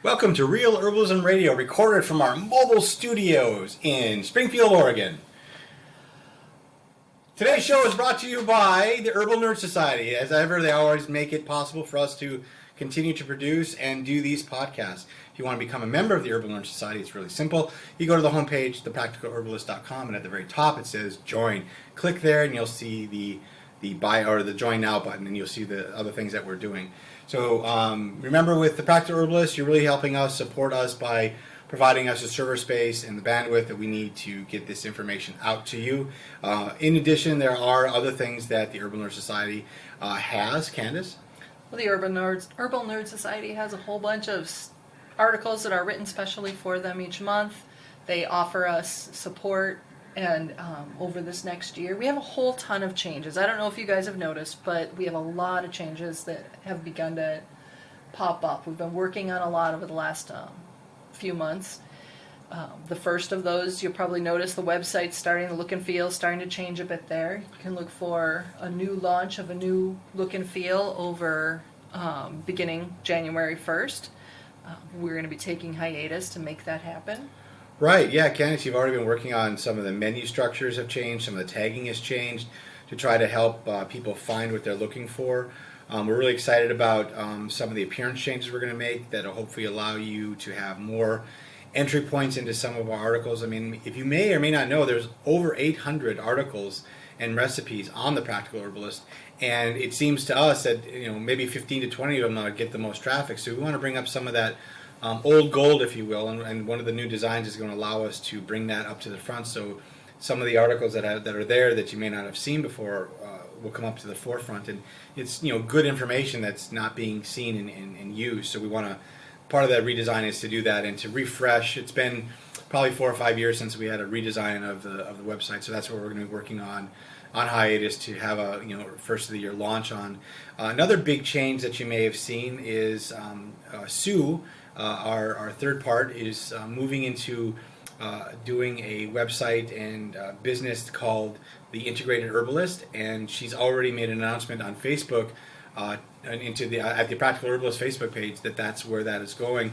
Welcome to Real Herbalism Radio, recorded from our mobile studios in Springfield, Oregon. Today's show is brought to you by the Herbal Nerd Society. As ever, they always make it possible for us to continue to produce and do these podcasts. If you want to become a member of the Herbal Nerd Society, it's really simple. You go to the homepage, thepracticalherbalist.com, and at the very top it says Join. Click there and you'll see the buy or the Join Now button, and you'll see the other things that we're doing. So remember, with the Practical Herbalist, you're really helping us, support us by providing us a server space and the bandwidth that we need to get this information out to you. In addition, there are other things that the Herbal Nerd Society has. Candace? Well, the Herbal Nerd Society has a whole bunch of articles that are written specially for them each month. They offer us support, and over this next year, we have a whole ton of changes. I don't know if you guys have noticed, but we have a lot of changes that have begun to pop up. We've been working on a lot over the last few months. The first of those, you'll probably notice the website's starting to look and feel, starting to change a bit there. You can look for a new launch of a new look and feel over beginning January 1st. We're going to be taking hiatus to make that happen. Right, yeah, Candace, you've already been working on some of the menu structures have changed, some of the tagging has changed to try to help people find what they're looking for. We're really excited about some of the appearance changes we're going to make that will hopefully allow you to have more entry points into some of our articles. I mean, if you may or may not know, there's over 800 articles and recipes on the Practical Herbalist, and it seems to us that maybe 15 to 20 of them get the most traffic. So we want to bring up some of that old gold, if you will, and one of the new designs is going to allow us to bring that up to the front. So some of the articles that are there that you may not have seen before will come up to the forefront, and it's good information that's not being seen and used. So we want to. Part of that redesign is to do that and to refresh. It's been probably 4 or 5 years since we had a redesign of the website, so that's what we're going to be working on hiatus to have a first of the year launch on. Another big change that you may have seen is Sue, our third part, is moving into doing a website and business called the Integrated Herbalist, and she's already made an announcement on Facebook at the Practical Herbalist Facebook page that's where that is going,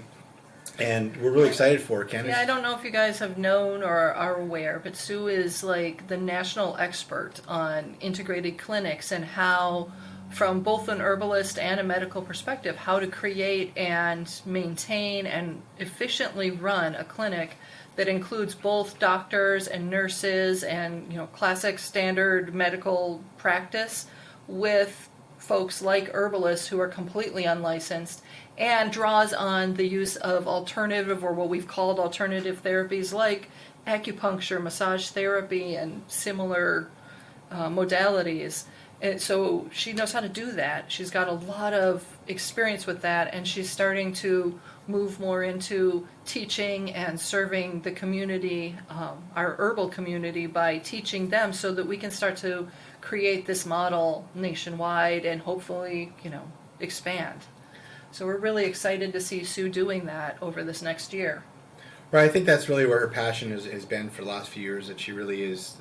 and we're really excited for it. Candace? Yeah, I don't know if you guys have known or are aware, but Sue is like the national expert on integrated clinics and how, from both an herbalist and a medical perspective, how to create and maintain and efficiently run a clinic that includes both doctors and nurses and classic standard medical practice with folks like herbalists who are completely unlicensed, and draws on the use of alternative, or what we've called alternative therapies like acupuncture, massage therapy, and similar modalities. And so she knows how to do that. She's got a lot of experience with that, and she's starting to move more into teaching and serving the community, our herbal community, by teaching them so that we can start to create this model nationwide and hopefully, expand. So we're really excited to see Sue doing that over this next year. Right, I think that's really where her passion has been for the last few years, that she really is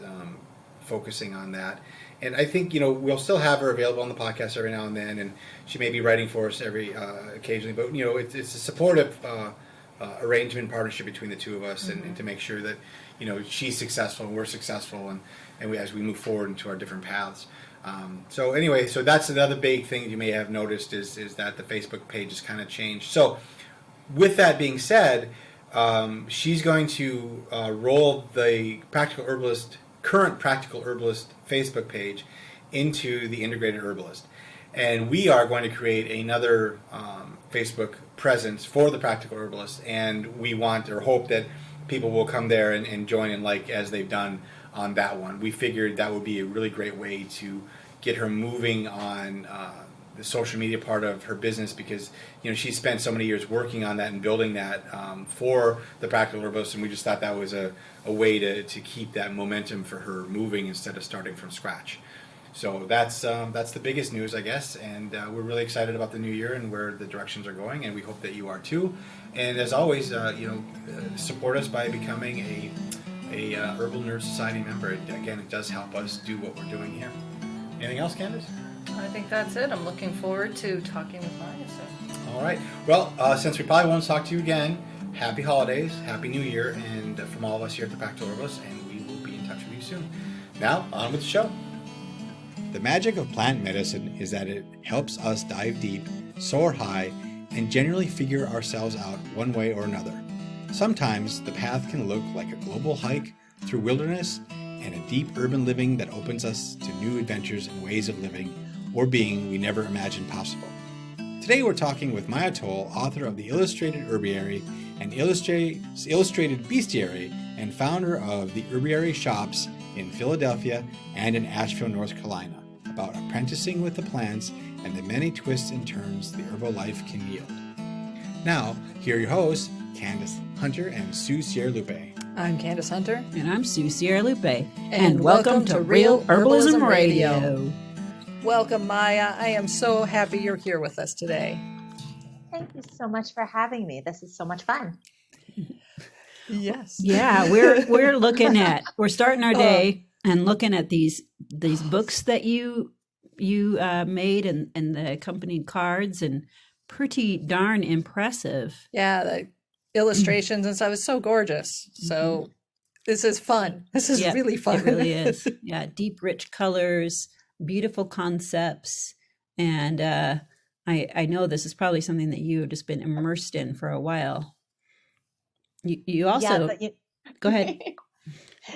focusing on that. And I think, we'll still have her available on the podcast every now and then, and she may be writing for us every occasionally. But, it's a supportive arrangement, partnership between the two of us, and to make sure that, she's successful and we're successful, and as we move forward into our different paths. So that's another big thing you may have noticed is that the Facebook page has kind of changed. So with that being said, she's going to roll the current Practical Herbalist Facebook page into the Integrated Herbalist. And we are going to create another Facebook presence for the Practical Herbalist, and we want or hope that people will come there and join in as they've done on that one. We figured that would be a really great way to get her moving on the social media part of her business, because she spent so many years working on that and building that for the Practical Herbalist, and we just thought that was a way to keep that momentum for her moving instead of starting from scratch. So that's the biggest news, I guess, and we're really excited about the new year and where the directions are going, and we hope that you are too. And as always, support us by becoming a Herbal Nerd Society member. Again, it does help us do what we're doing here. Anything else, Candace? I think that's it. I'm looking forward to talking with Maia soon. All right. Well, since we probably won't talk to you again, happy holidays, happy New Year, and from all of us here at the Practical Herbalist, and we will be in touch with you soon. Now, on with the show. The magic of plant medicine is that it helps us dive deep, soar high, and generally figure ourselves out one way or another. Sometimes the path can look like a global hike through wilderness and a deep urban living that opens us to new adventures and ways of living or being we never imagined possible. Today we're talking with Maia Toll, author of the Illustrated Herbiary and Illustrated Bestiary, and founder of the Herbiary Shops in Philadelphia and in Asheville, North Carolina, about apprenticing with the plants and the many twists and turns the herbal life can yield. Now, here are your hosts, Candace Hunter and Sue Sierra Lupe. I'm Candace Hunter. And I'm Sue Sierra Lupe. And welcome to Real Herbalism Radio. Welcome, Maia. I am so happy you're here with us today. Thank you so much for having me. This is so much fun. Yes. Yeah, we're starting our day and looking at these books that you made and the accompanying cards, and pretty darn impressive. Yeah, the illustrations and stuff is so gorgeous. So this is fun. This is really fun. It really is. Yeah, deep, rich colors, beautiful concepts, and I know this is probably something that you have just been immersed in for a while. You also go ahead.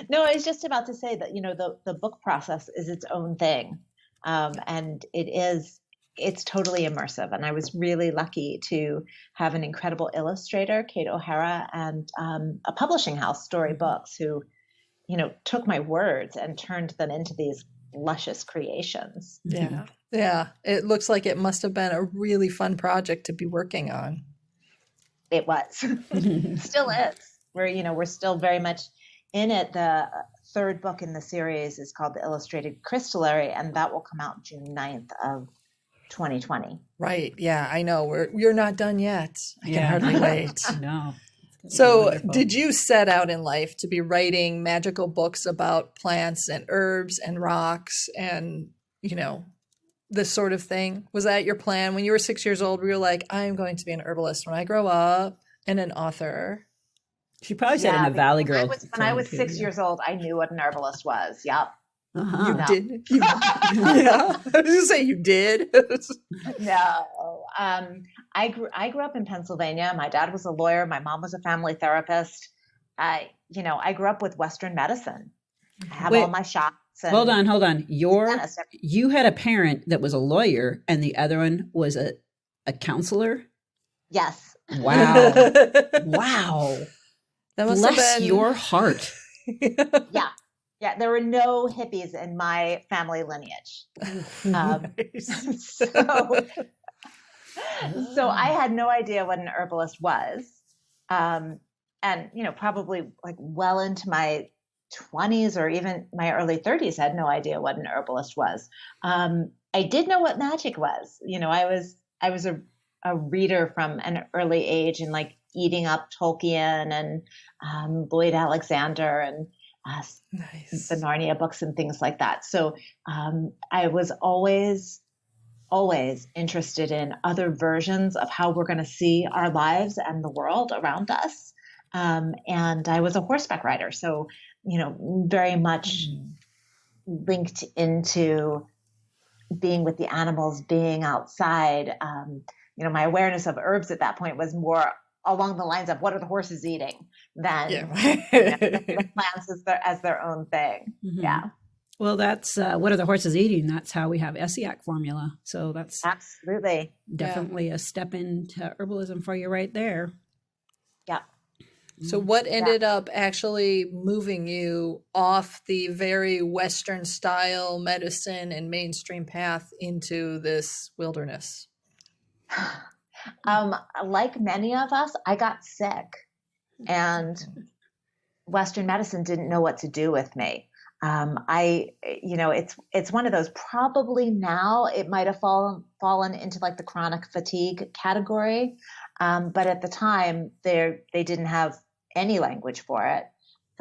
No, I was just about to say that the book process is its own thing, and it's totally immersive. And I was really lucky to have an incredible illustrator, Kate O'Hara, and a publishing house, Story Books, who took my words and turned them into these luscious creations. Yeah. It looks like it must have been a really fun project to be working on. It was. Still is. We're still very much in it. The third book in the series is called The Illustrated Crystallary, and that will come out June 9th of 2020. Right. Yeah, I know. We're not done yet. I can hardly wait. No. So did you set out in life to be writing magical books about plants and herbs and rocks and, this sort of thing? Was that your plan? When you were 6 years old, were you like, I'm going to be an herbalist when I grow up and an author? She probably said in a Valley Girl. When I was 6 years old, I knew what an herbalist was. Yep. Uh-huh. You did? Yeah. I was going to say you did. No. I grew up in Pennsylvania. My dad was a lawyer. My mom was a family therapist. I grew up with Western medicine. I have all my shots. Hold on. You had a parent that was a lawyer and the other one was a counselor? Yes. Wow. Wow. That must Bless have been your heart. Yeah, there were no hippies in my family lineage. So I had no idea what an herbalist was. And, probably like well into my 20s or even my early 30s, had no idea what an herbalist was. I did know what magic was. I was a reader from an early age and like eating up Tolkien and Boyd Alexander and the Narnia books and things like that. So I was always interested in other versions of how we're going to see our lives and the world around us. And I was a horseback rider. So, very much linked into being with the animals, being outside. My awareness of herbs at that point was more along the lines of what are the horses eating than the plants as their own thing. Mm-hmm. Yeah. Well, that's what are the horses eating? That's how we have ESSIAC formula. So that's absolutely definitely a step into herbalism for you right there. Yeah. So what ended up actually moving you off the very Western style medicine and mainstream path into this wilderness? Like many of us, I got sick and Western medicine didn't know what to do with me. It's one of those, probably now it might have fallen into like the chronic fatigue category. But at the time they didn't have any language for it.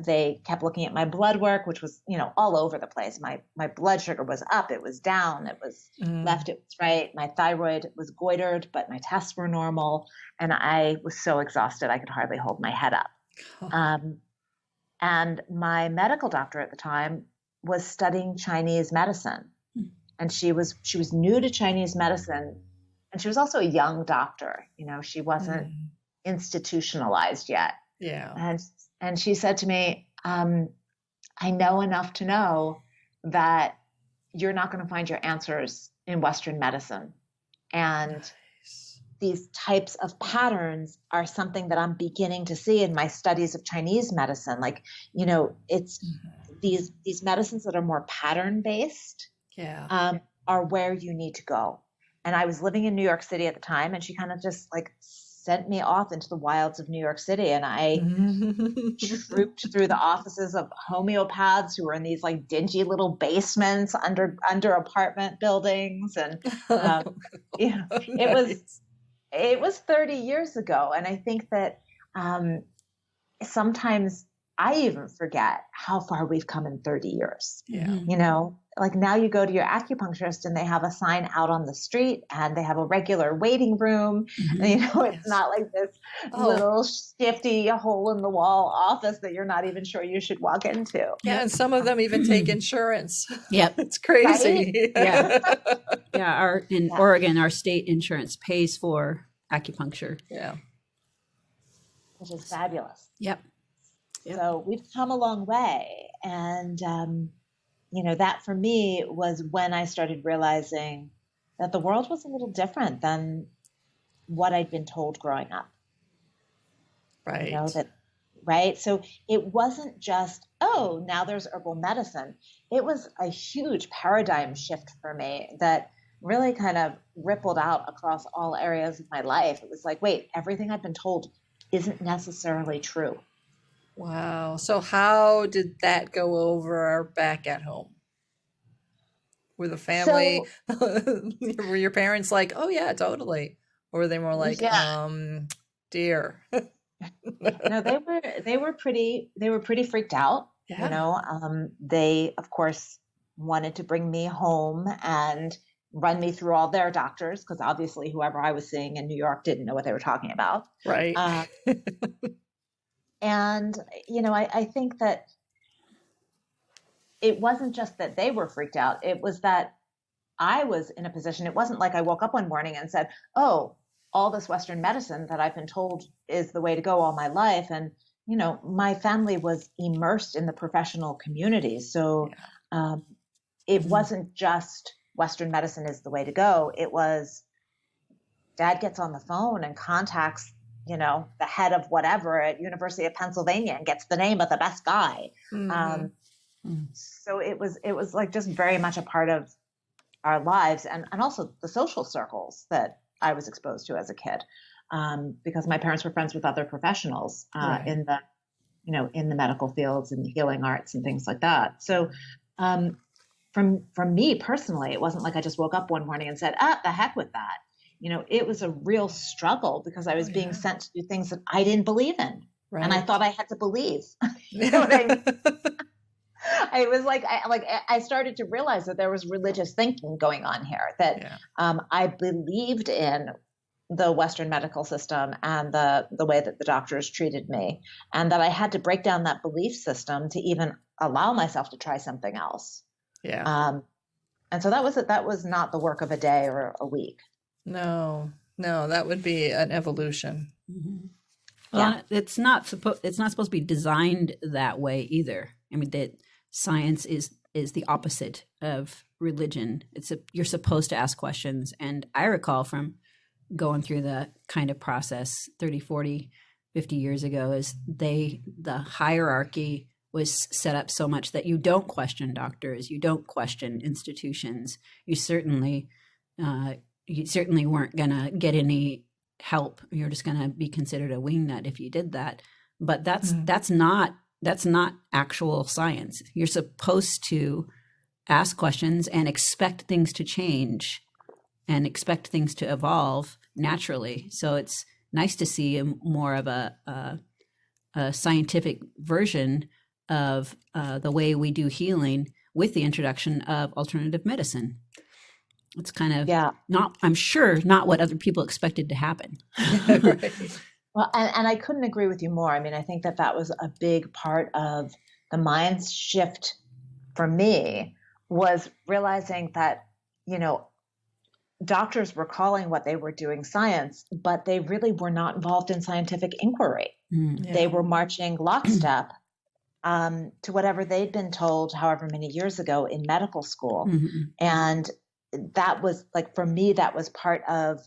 they kept looking at my blood work, which was, all over the place. My blood sugar was up, it was down, it was left, it was right. My thyroid was goitered, but my tests were normal. And I was so exhausted, I could hardly hold my head up. And my medical doctor at the time was studying Chinese medicine. And she was new to Chinese medicine. And she was also a young doctor. She wasn't institutionalized yet. Yeah. And she said to me, I know enough to know that you're not going to find your answers in Western medicine. And these types of patterns are something that I'm beginning to see in my studies of Chinese medicine. Like, it's these medicines that are more pattern based are where you need to go. And I was living in New York City at the time, and she kind of just like sent me off into the wilds of New York City. And I trooped through the offices of homeopaths who were in these like dingy little basements under apartment buildings. And, it was 30 years ago. And I think that sometimes I even forget how far we've come in 30 years. Yeah. Like now you go to your acupuncturist and they have a sign out on the street and they have a regular waiting room. And, it's not like this little shifty hole in the wall office that you're not even sure you should walk into. Yeah. And some of them even take insurance. Yep. It's crazy. Right? Yeah. In Oregon, our state insurance pays for acupuncture. Yeah. Which is fabulous. Yep. So we've come a long way. And, that for me was when I started realizing that the world was a little different than what I'd been told growing up. Right. Right. So it wasn't just, now there's herbal medicine. It was a huge paradigm shift for me that really kind of rippled out across all areas of my life. It was like, wait, everything I've been told isn't necessarily true. Wow. So how did that go over back at home? Were the family, were your parents like, oh yeah, totally? Or were they more like, dear? No, they were pretty freaked out. Yeah. They of course wanted to bring me home and run me through all their doctors, because obviously whoever I was seeing in New York didn't know what they were talking about. Right. And, I think that it wasn't just that they were freaked out. It was that I was in a position. It wasn't like I woke up one morning and said, oh, all this Western medicine that I've been told is the way to go all my life. And, my family was immersed in the professional community. So it wasn't just Western medicine is the way to go. It was Dad gets on the phone and contacts the head of whatever at University of Pennsylvania and gets the name of the best guy. So it was like just very much a part of our lives, and also the social circles that I was exposed to as a kid, because my parents were friends with other professionals in the medical fields and the healing arts and things like that. So from me personally, it wasn't like I just woke up one morning and said, the heck with that. It was a real struggle because I was being sent to do things that I didn't believe in. Right. And I thought I had to believe. You know what I mean? I was like, I started to realize that there was religious thinking going on here, that I believed in the Western medical system and the way that the doctors treated me, and that I had to break down that belief system to even allow myself to try something else. Yeah. And so that was not the work of a day or a week. No, that would be an evolution. Mm-hmm. Well, it's not supposed to be designed that way either. I mean, that science is the opposite of religion. You're supposed to ask questions. And I recall from going through the kind of process 30, 40, 50 years ago is the hierarchy was set up so much that you don't question doctors, you don't question institutions. You certainly weren't going to get any help. You're just going to be considered a wingnut if you did that. But that's not actual science. You're supposed to ask questions and expect things to change and expect things to evolve naturally. So it's nice to see more of a scientific version of the way we do healing with the introduction of alternative medicine. It's kind of not, I'm sure, not what other people expected to happen. Right. Well, and I couldn't agree with you more. I mean, I think that was a big part of the mind shift for me, was realizing that, doctors were calling what they were doing science, but they really were not involved in scientific inquiry. Yeah. They were marching lockstep to whatever they'd been told however many years ago in medical school. And that was like, for me, that was part of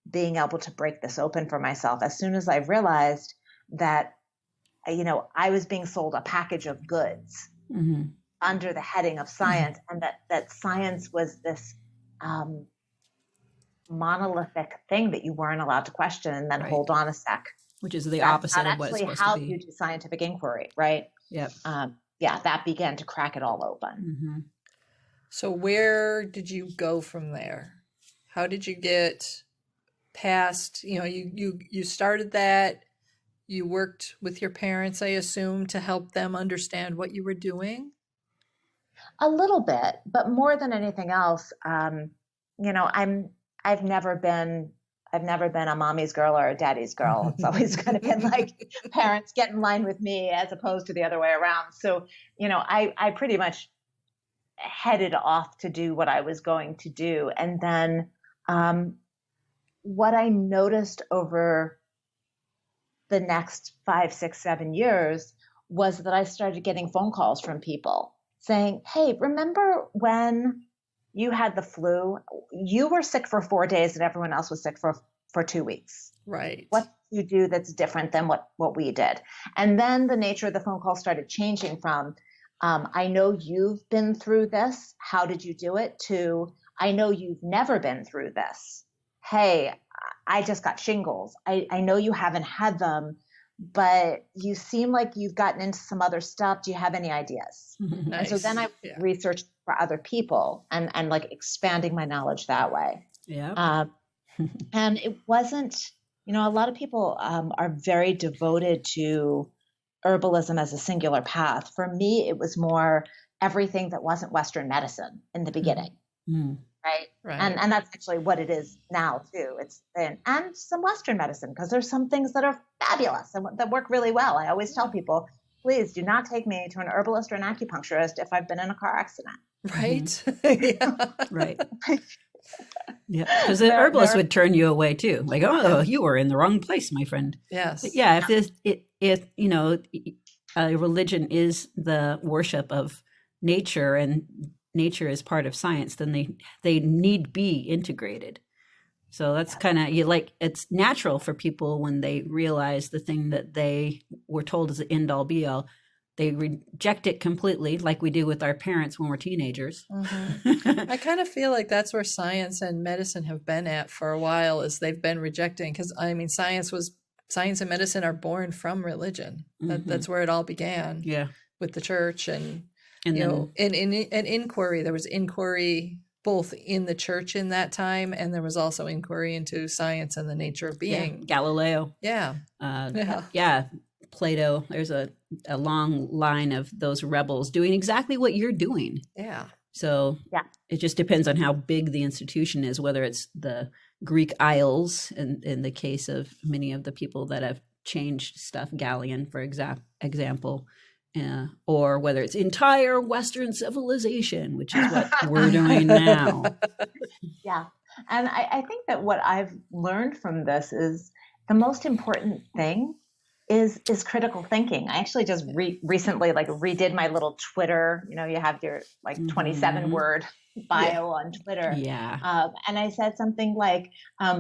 being able to break this open for myself. As soon as I realized that, I was being sold a package of goods under the heading of science, and that science was this monolithic thing that you weren't allowed to question and then hold on a sec. Which is the opposite of what it's supposed to be. How you do scientific inquiry, right? Yep. That began to crack it all open. So where did you go from there? How did you get past, you started that, you worked with your parents, I assume, to help them understand what you were doing? A little bit, but more than anything else, I've never been a mommy's girl or a daddy's girl. It's always kind of been like parents get in line with me as opposed to the other way around. So, I pretty much headed off to do what I was going to do. And then what I noticed over the next 5, 6, 7 years was that I started getting phone calls from people saying, hey, remember when you had the flu? You were sick for 4 days and everyone else was sick for 2 weeks. Right. What do you do that's different than what we did? And then the nature of the phone call started changing from, I know you've been through this. How did you do it? To, I know you've never been through this. Hey, I just got shingles. I know you haven't had them, but you seem like you've gotten into some other stuff. Do you have any ideas? Nice. And so then I researched for other people and like expanding my knowledge that way. Yeah. And it wasn't, a lot of people are very devoted to herbalism as a singular path. For me, it was more everything that wasn't Western medicine in the beginning. Right. And that's actually what it is now too. And some Western medicine, because there's some things that are fabulous and that work really well. I always tell people, please do not take me to an herbalist or an acupuncturist if I've been in a car accident. Right. Yeah. Right. Yeah, because the herbalist would turn you away too. Like, oh, you were in the wrong place, my friend. Yes. But yeah, if a religion is the worship of nature and nature is part of science, then they need be integrated. So that's kind of it's natural for people when they realize the thing that they were told is the end all be all, they reject it completely, like we do with our parents when we're teenagers. I kind of feel like that's where science and medicine have been at for a while, is they've been rejecting, because science and medicine are born from religion. That's where it all began. Yeah, with the church and inquiry. There was inquiry both in the church in that time, and there was also inquiry into science and the nature of being. Yeah. Galileo. Yeah. Plato. There's a long line of those rebels doing exactly what you're doing. Yeah. So it just depends on how big the institution is, whether it's the Greek Isles, in the case of many of the people that have changed stuff, Gallian, for example, or whether it's entire Western civilization, which is what we're doing now. Yeah. And I think that what I've learned from this is the most important thing is critical thinking. I actually just recently redid my little Twitter. You have your 27 word bio on Twitter. Yeah. And I said something like,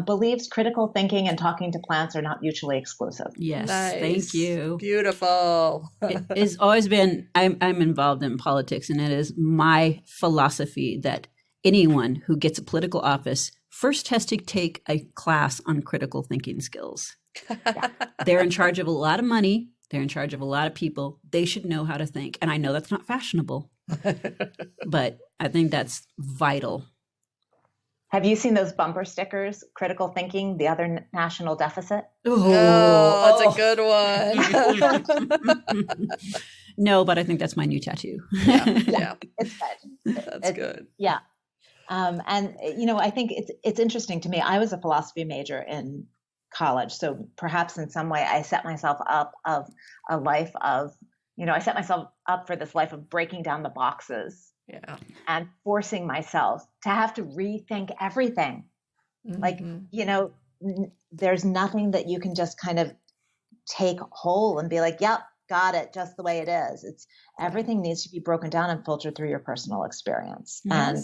believes critical thinking and talking to plants are not mutually exclusive. Yes. Nice. Thank you. Beautiful. It has always been, I'm involved in politics, and it is my philosophy that anyone who gets a political office first has to take a class on critical thinking skills. They're in charge of a lot of money. They're in charge of a lot of people. They should know how to think. And I know that's not fashionable, but I think that's vital. Have you seen those bumper stickers? Critical thinking, the other national deficit. Oh, that's a good one. No, but I think that's my new tattoo. Yeah. It's good. That's good. Yeah. And I think it's interesting to me. I was a philosophy major in college, so perhaps in some way I set myself up of a life of, I set myself up for this life of breaking down the boxes. Yeah. And forcing myself to have to rethink everything. Like, there's nothing that you can just kind of take whole and be like, yep, got it, just the way it is. It's everything needs to be broken down and filtered through your personal experience. And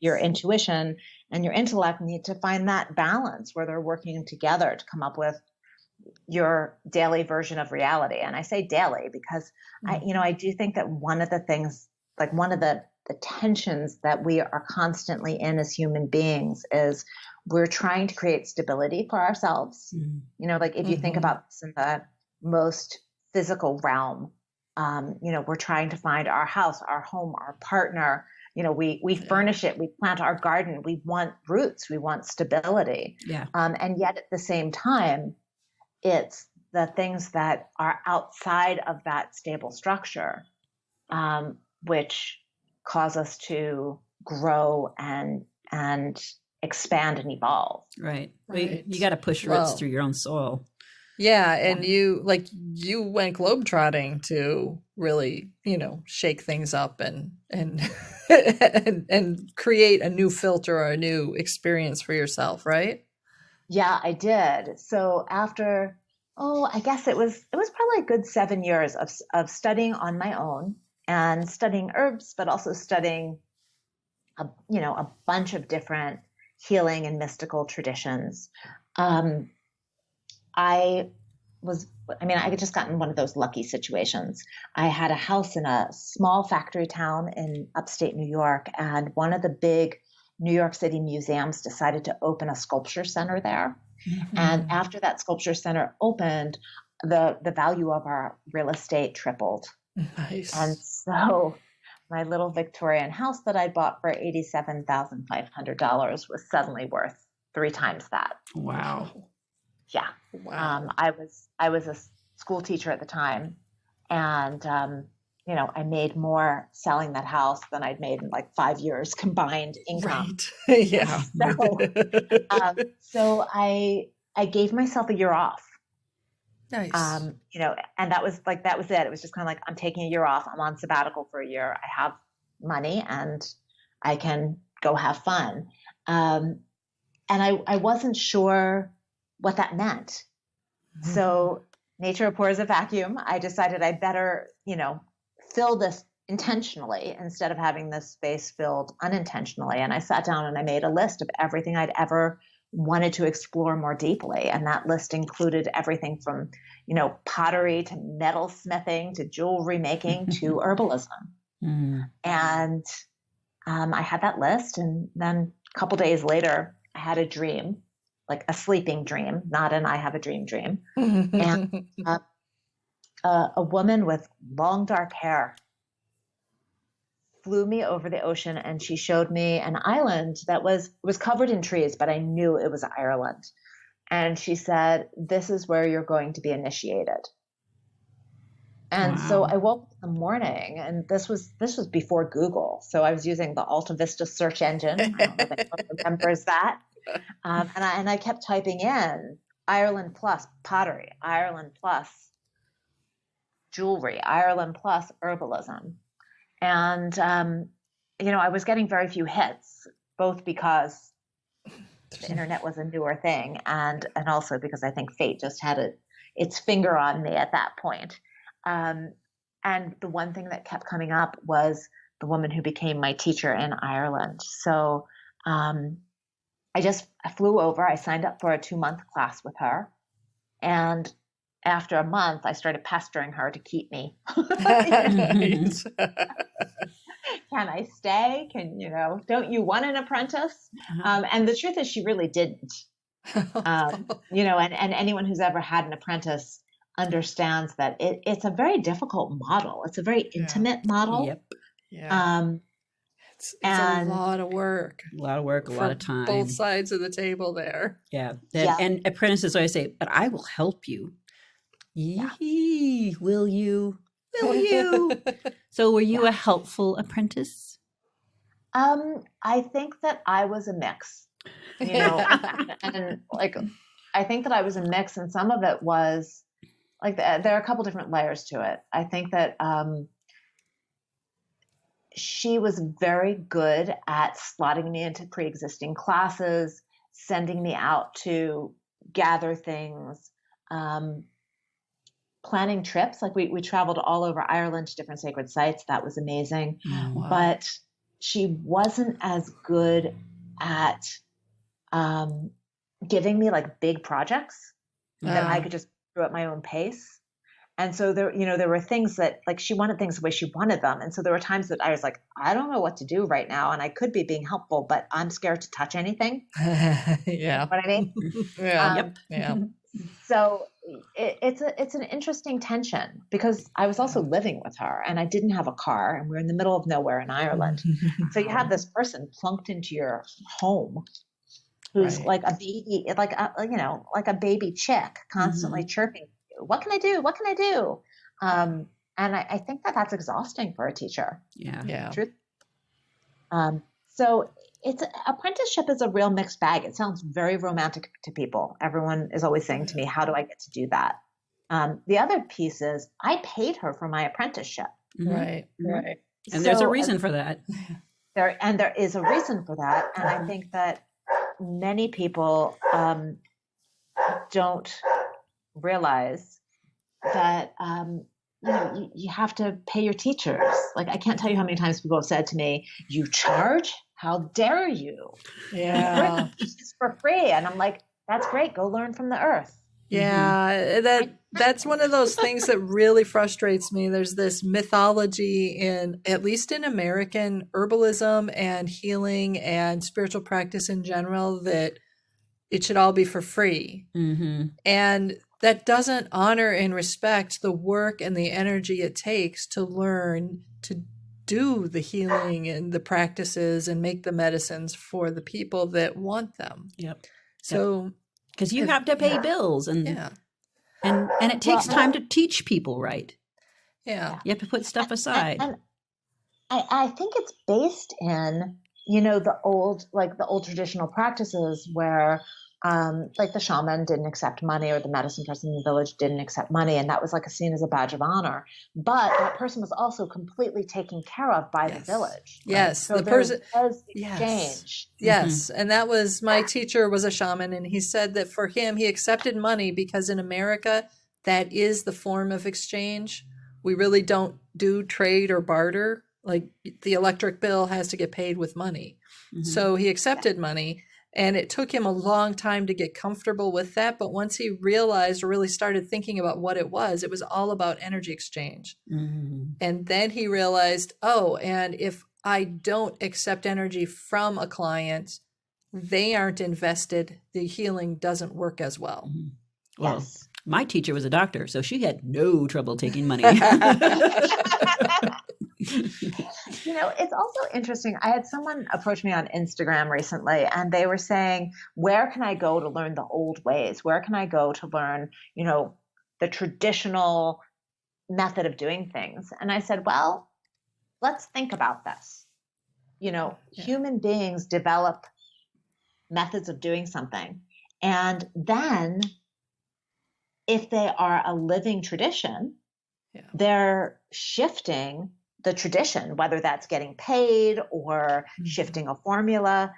your intuition and your intellect need to find that balance where they're working together to come up with your daily version of reality. And I say daily because I do think that one of the things, like one of the tensions that we are constantly in as human beings is we're trying to create stability for ourselves. Like if you think about this in the most physical realm, we're trying to find our house, our home, our partner. We furnish it, we plant our garden, we want roots, we want stability. Yeah. And yet at the same time, it's the things that are outside of that stable structure, which cause us to grow and expand and evolve. Right. You got to push roots through your own soil. Yeah, and you went globetrotting to really, shake things up and and create a new filter or a new experience for yourself, right? Yeah, I did. So after, I guess it was probably a good 7 years of studying on my own and studying herbs, but also studying a bunch of different healing and mystical traditions. I had just gotten one of those lucky situations. I had a house in a small factory town in upstate New York, and one of the big New York City museums decided to open a sculpture center there. Mm-hmm. And after that sculpture center opened, the value of our real estate tripled. Nice. And so my little Victorian house that I bought for $87,500 was suddenly worth 3 times that. Wow. Yeah. Wow. I was a school teacher at the time, and I made more selling that house than I'd made in like 5 years combined income. Right. Yeah. So I gave myself a year off. Nice. And that was it. It was just kind of like, I'm taking a year off. I'm on sabbatical for a year. I have money and I can go have fun. And I wasn't sure what that meant. Mm-hmm. So nature abhors a vacuum. I decided I better, fill this intentionally instead of having this space filled unintentionally. And I sat down and I made a list of everything I'd ever wanted to explore more deeply. And that list included everything from, pottery to metal smithing to jewelry making to herbalism. Mm. And I had that list. And then a couple days later, I had a dream, like a sleeping dream, not an I have a dream. And a woman with long dark hair flew me over the ocean, and she showed me an island that was covered in trees, but I knew it was Ireland. And she said, "This is where you're going to be initiated." And wow. So I woke up in the morning, and this was before Google. So I was using the Alta Vista search engine. I don't know if anyone remembers that. And I kept typing in Ireland plus pottery, Ireland plus jewelry, Ireland plus herbalism. And, I was getting very few hits, both because the internet was a newer thing and also because I think fate just had its finger on me at that point. And the one thing that kept coming up was the woman who became my teacher in Ireland. So I flew over. I signed up for a 2-month class with her. And after a month, I started pestering her to keep me. Can I stay? Don't you want an apprentice? And the truth is she really didn't. And anyone who's ever had an apprentice understands that it's a very difficult model. It's a very intimate model. Yep. Yeah. It's And a lot of work. A lot of work, a lot of time. Both sides of the table there. Yeah. Yeah. And apprentices always say, but I will help you. Yeah. Yee, will you? Will you? So were you a helpful apprentice? I think that I was a mix, and like, I think that I was a mix, and some of it was like, there are a couple different layers to it. I think that she was very good at slotting me into pre-existing classes, sending me out to gather things, planning trips. Like we traveled all over Ireland to different sacred sites. That was amazing. Oh, wow. But she wasn't as good at giving me like big projects that I could just do at my own pace. And so there were things that, like, she wanted things the way she wanted them. And so there were times that I was like, I don't know what to do right now. And I could be being helpful, but I'm scared to touch anything. Yeah. You know what I mean? Yeah. Yep. Yeah. So it's an interesting tension, because I was also living with her and I didn't have a car and we're in the middle of nowhere in Ireland. So you have this person plunked into your home who's Right. like a baby, like a baby chick, constantly chirping. What can I do? What can I do? And I think that that's exhausting for a teacher. Yeah. Yeah. Truth. So apprenticeship is a real mixed bag. It sounds very romantic to people. Everyone is always saying to me, how do I get to do that? The other piece is I paid her for my apprenticeship. Right. Right. And there's a reason for that. There is a reason for that. And I think that many people don't realize that you have to pay your teachers. Like, I can't tell you how many times people have said to me, "You charge? How dare you?" Yeah. It's for free. And I'm like, that's great. Go learn from the earth. Yeah, that's one of those things that really frustrates me. There's this mythology in, at least in American herbalism and healing and spiritual practice in general, that it should all be for free. Mm-hmm. And that doesn't honor and respect the work and the energy it takes to learn to do the healing and the practices and make the medicines for the people that want them. Yep. So, because you have to pay bills and it takes time to teach people right. Yeah. You have to put stuff aside. And I think it's based in, the old traditional practices where like the shaman didn't accept money, or the medicine person in the village didn't accept money. And that was like seen as a badge of honor. But that person was also completely taken care of by the village. Yes. So The person was exchange. Yes. And that was, my teacher was a shaman, and he said that for him, he accepted money because in America, that is the form of exchange. We really don't do trade or barter. Like, the electric bill has to get paid with money. So he accepted money. And it took him a long time to get comfortable with that. But once he realized, or really started thinking about what it was all about energy exchange. Mm-hmm. And then he realized, and if I don't accept energy from a client, they aren't invested. The healing doesn't work as well. Mm-hmm. Well, Yes. my teacher was a doctor, so she had no trouble taking money. It's also interesting. I had someone approach me on Instagram recently, and they were saying, where can I go to learn the old ways? Where can I go to learn, the traditional method of doing things? And I said, well, let's think about this. Human beings develop methods of doing something. And then if they are a living tradition, they're shifting the tradition, whether that's getting paid or shifting a formula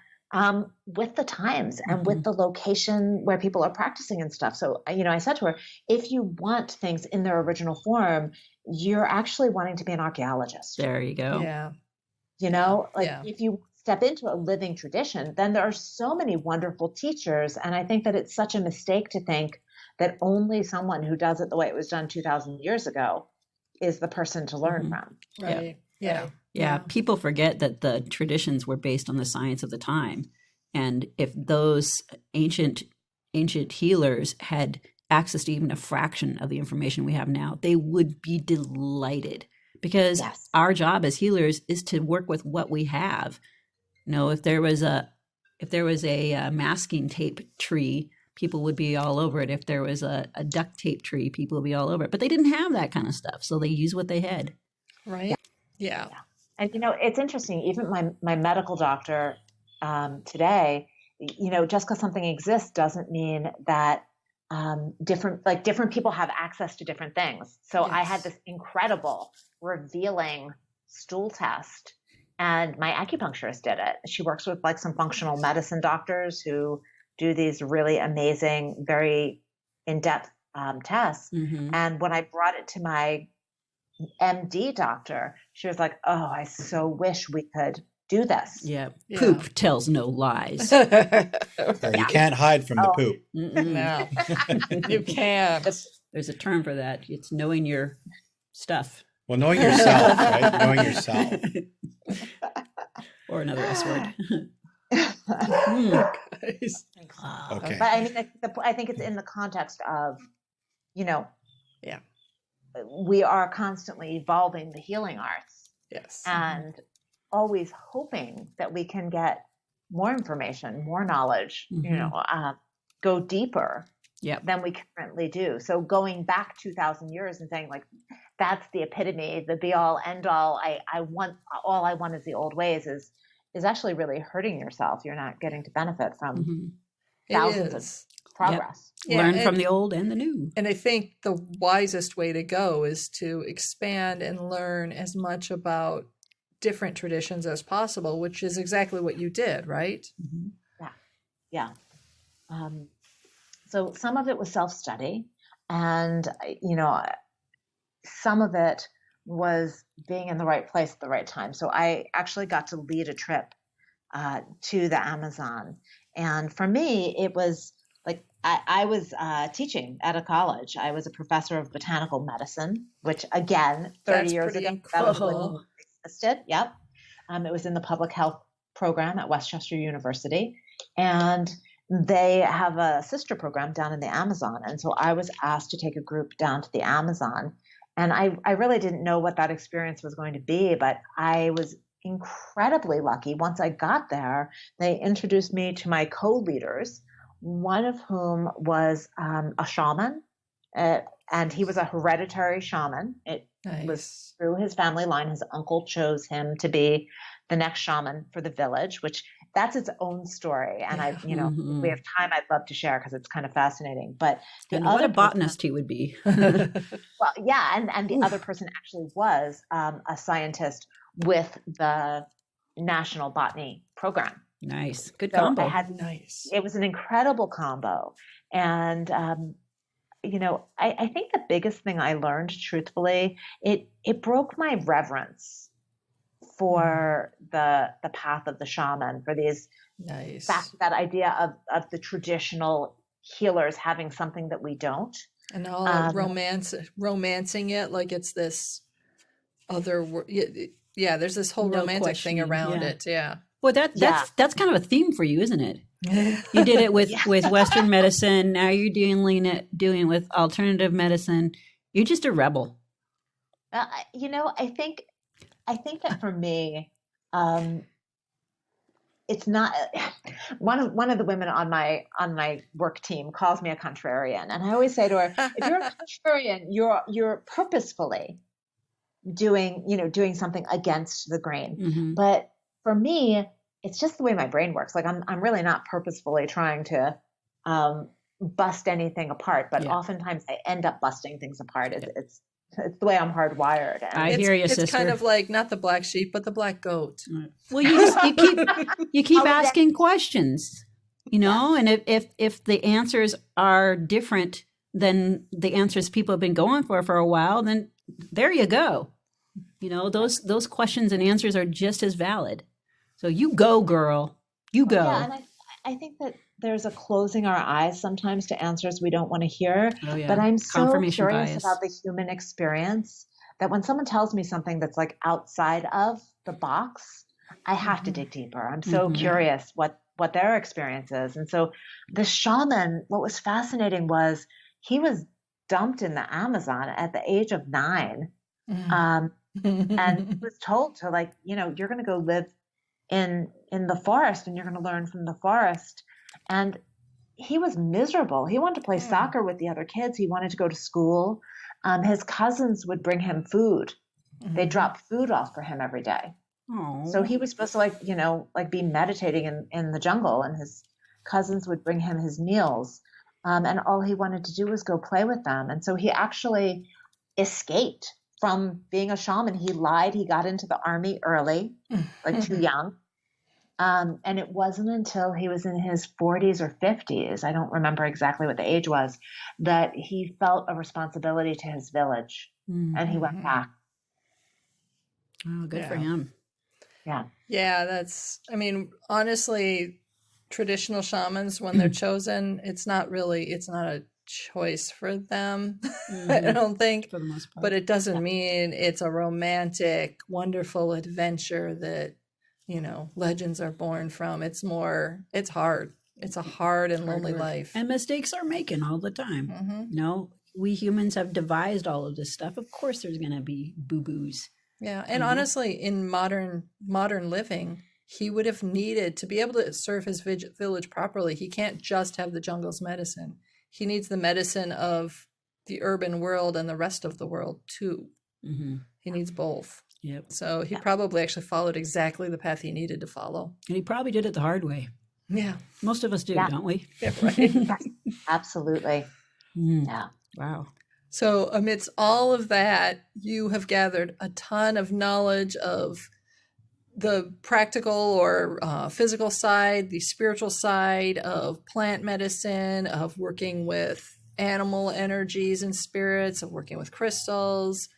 with the times and with the location where people are practicing and stuff. So, I said to her, if you want things in their original form, you're actually wanting to be an archaeologist. There you go. Yeah. If you step into a living tradition, then there are so many wonderful teachers. And I think that it's such a mistake to think that only someone who does it the way it was done 2,000 years ago is the person to learn from. Right. Yeah. Yeah. People forget that the traditions were based on the science of the time. And if those ancient healers had access to even a fraction of the information we have now, they would be delighted, because Yes. our job as healers is to work with what we have. You know, if there was a masking tape tree, people would be all over it. If there was a duct tape tree, people would be all over it. But they didn't have that kind of stuff, so they used what they had. Right. Yeah. And it's interesting. Even my medical doctor today, just because something exists doesn't mean that different people have access to different things. So I had this incredible revealing stool test, and my acupuncturist did it. She works with some functional medicine doctors who do these really amazing, very in-depth tests. Mm-hmm. And when I brought it to my MD doctor, she was like, "Oh, I so wish we could do this." Yeah. Poop tells no lies. You can't hide from the poop. No, you can't. There's a term for that. It's knowing your stuff. Well, knowing yourself, right? Knowing yourself. Or another S word. Okay. But I mean, I think it's in the context of, we are constantly evolving the healing arts. Yes. And always hoping that we can get more information, more knowledge, go deeper than we currently do. So going back 2,000 years and saying that's the epitome, the be all end all, all I want is the old ways is actually really hurting yourself. You're not getting to benefit from thousands of progress. Yep. Learn from the old and the new. And I think the wisest way to go is to expand and learn as much about different traditions as possible, which is exactly what you did, right? Mm-hmm. Yeah. So some of it was self-study, and some of it was being in the right place at the right time. So I actually got to lead a trip to the Amazon, and for me, it was I was teaching at a college. I was a professor of botanical medicine, which again, 30 years ago, that was when it existed. Yep. It was in the public health program at Westchester University. And they have a sister program down in the Amazon. And so I was asked to take a group down to the Amazon. And I really didn't know what that experience was going to be, but I was incredibly lucky. Once I got there, they introduced me to my co-leaders, one of whom was a shaman, and he was a hereditary shaman. It was through his family line. His uncle chose him to be the next shaman for the village, which that's its own story. And if we have time, I'd love to share because it's kind of fascinating. But what a botanist he would be. Well, yeah. And the other person actually was a scientist with the National Botany Program. Nice. Good combo. It was an incredible combo. And, I think the biggest thing I learned, truthfully, it broke my reverence for the path of the shaman, for these that idea of the traditional healers having something that we don't. And all romancing it like it's this other there's this whole romantic thing around it. Yeah. Well, that's kind of a theme for you, isn't it? You did it with Western medicine. Now you're doing it with alternative medicine. You're just a rebel. I think that for me, it's not one of the women on my work team calls me a contrarian, and I always say to her, if you're a contrarian, you're purposefully doing something against the grain. Mm-hmm. But for me, it's just the way my brain works. I'm really not purposefully trying to bust anything apart, but oftentimes I end up busting things apart. It's the way I'm hardwired. And I hear you, sister. It's kind of like not the black sheep, but the black goat. Well, you keep asking questions, and if the answers are different than the answers people have been going for a while, then there you go. Those questions and answers are just as valid. So you go, girl. You go. Yeah, and I think that there's a closing our eyes sometimes to answers we don't want to hear. Oh, yeah. But I'm so curious bias about the human experience that when someone tells me something that's outside of the box, I have to dig deeper. I'm so curious what their experience is. And so the shaman, what was fascinating was he was dumped in the Amazon at the age of 9. and he was told to, like, you're going to go live in the forest and you're going to learn from the forest. And he was miserable. He wanted to play soccer with the other kids. He wanted to go to school. His cousins would bring him food. They dropped food off for him every day. Oh. So he was supposed to, like be meditating in the jungle, and his cousins would bring him his meals. And all he wanted to do was go play with them. And so he actually escaped from being a shaman. He lied. He got into the army early, like too young. And it wasn't until he was in his 40s or 50s, I don't remember exactly what the age was, that he felt a responsibility to his village, and he went back. Oh, good for him. Yeah. Yeah, honestly, traditional shamans, when they're chosen, it's not a choice for them, I don't think, For the most part. but it doesn't mean it's a romantic, wonderful adventure that, legends are born from. It's hard. It's a hard and lonely life. And mistakes are making all the time. We humans have devised all of this stuff. Of course there's going to be boo-boos. Yeah, and honestly, in modern living, he would have needed to be able to serve his village properly. He can't just have the jungle's medicine. He needs the medicine of the urban world and the rest of the world too. He needs both. Yep. So he probably actually followed exactly the path he needed to follow. And he probably did it the hard way. Yeah. Most of us do, don't we? Yeah, right. Yes, absolutely. Yeah. Wow. So amidst all of that, you have gathered a ton of knowledge of the practical or physical side, the spiritual side of plant medicine, of working with animal energies and spirits, of working with crystals.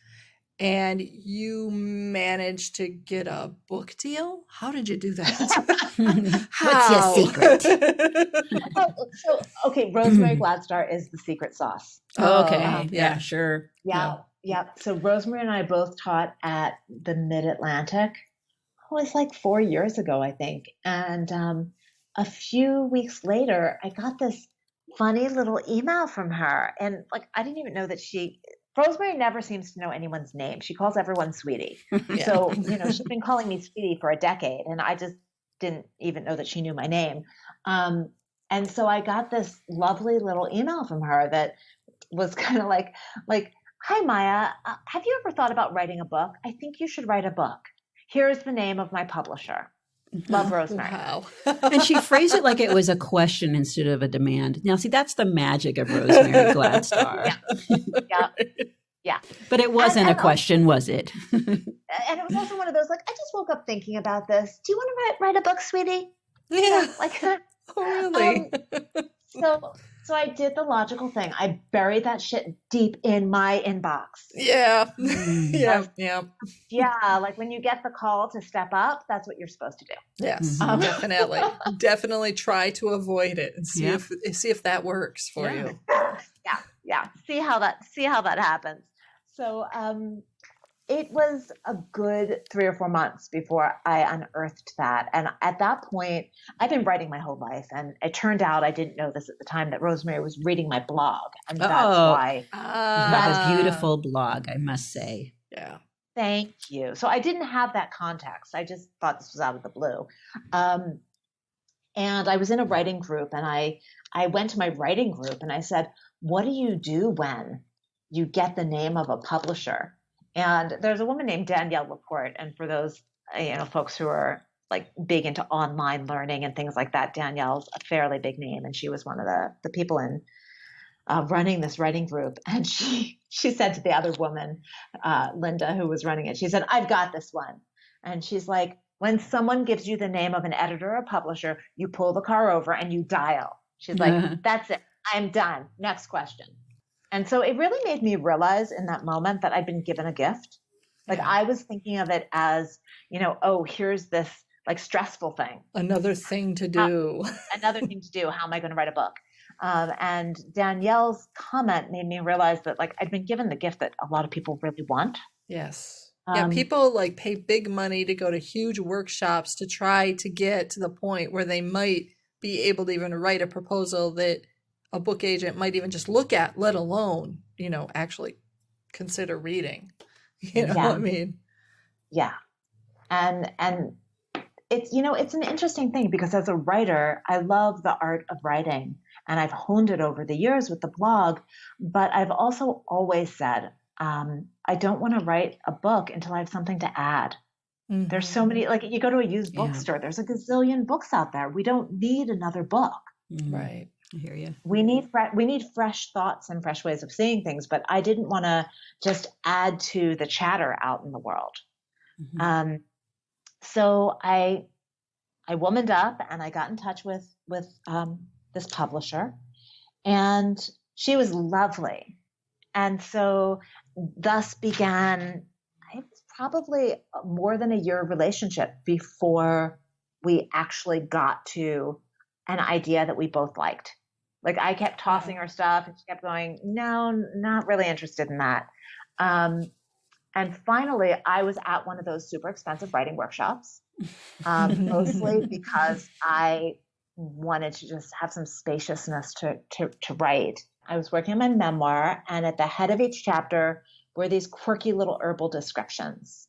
And you managed to get a book deal? How did you do that? What's your secret? Okay, Rosemary Gladstar is the secret sauce. Okay. Yeah, sure. Yeah. So Rosemary and I both taught at the Mid-Atlantic. It was like 4 years ago, I think. And a few weeks later, I got this funny little email from her. And I didn't even know that Rosemary never seems to know anyone's name. She calls everyone sweetie. Yeah. So, she's been calling me sweetie for a decade, and I just didn't even know that she knew my name. And so I got this lovely little email from her that was kind of like, hi, Maia, have you ever thought about writing a book? I think you should write a book. Here's the name of my publisher. Love, Rosemary. Wow. And she phrased it like it was a question instead of a demand. Now, see, that's the magic of Rosemary Gladstar. Yeah. But it wasn't a question, was it? And it was also one of those, I just woke up thinking about this. Do you want to write a book, sweetie? Yeah. Oh, really? So I did the logical thing. I buried that shit deep in my inbox. Yeah. Yeah. Yeah. Like when you get the call to step up, that's what you're supposed to do. Yes, definitely. Definitely try to avoid it and see if that works for you. Yeah. See how that happens. So it was a good 3 or 4 months before I unearthed that. And at that point, I've been writing my whole life. And it turned out, I didn't know this at the time, that Rosemary was reading my blog. And that's why. That was a beautiful blog, I must say. Yeah. Thank you. So I didn't have that context. I just thought this was out of the blue. And I was in a writing group, and I went to my writing group and I said, what do you do when you get the name of a publisher? And there's a woman named Danielle Laporte. And for those, folks who are big into online learning and things like that, Danielle's a fairly big name. And she was one of the people in running this writing group. And she said to the other woman, Linda, who was running it, she said, I've got this one. And she's like, when someone gives you the name of an editor or publisher, you pull the car over and you dial. She's like, that's it. I'm done. Next question. And so it really made me realize in that moment that I'd been given a gift. I was thinking of it as, here's this stressful thing. Another thing to do. Another thing to do. How am I going to write a book? And Danielle's comment made me realize that I'd been given the gift that a lot of people really want. Yes. Yeah, people pay big money to go to huge workshops to try to get to the point where they might be able to even write a proposal that a book agent might even just look at, let alone, actually consider reading. You know what I mean? Yeah. And it's, it's an interesting thing because as a writer, I love the art of writing and I've honed it over the years with the blog, but I've also always said, I don't want to write a book until I have something to add. There's so many, like you go to a used bookstore, there's a gazillion books out there. We don't need another book. Right. I hear you. We need fresh thoughts and fresh ways of seeing things, but I didn't want to just add to the chatter out in the world. So I womaned up and I got in touch with this publisher, and she was lovely. And so thus began, it was probably more than a year relationship before we actually got to an idea that we both liked. Like I kept tossing her stuff and she kept going, no, not really interested in that. And finally, I was at one of those super expensive writing workshops, mostly because I wanted to just have some spaciousness to write. I was working on my memoir, and at the head of each chapter were these quirky little herbal descriptions.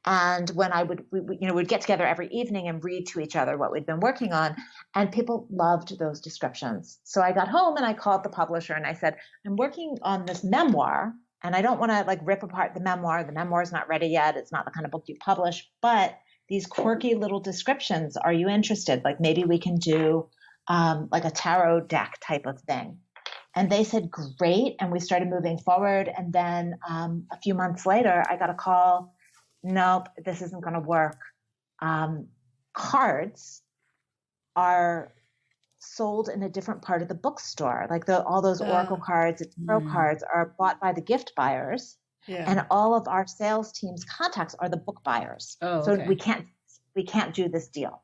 And when we'd get together every evening and read to each other what we'd been working on, and people loved those descriptions. So I got home and I called the publisher and I said, I'm working on this memoir, and I don't want to like rip apart the memoir. The memoir is not ready yet. It's not the kind of book you publish, but these quirky little descriptions, are you interested? Like maybe we can do like a tarot deck type of thing. And they said, great. And we started moving forward. And then a few months later, I got a call. Nope, this isn't going to work. Cards are sold in a different part of the bookstore. Like all those oracle cards and tarot cards are bought by the gift buyers. Yeah. And all of our sales team's contacts are the book buyers. Oh, so okay. we can't do this deal.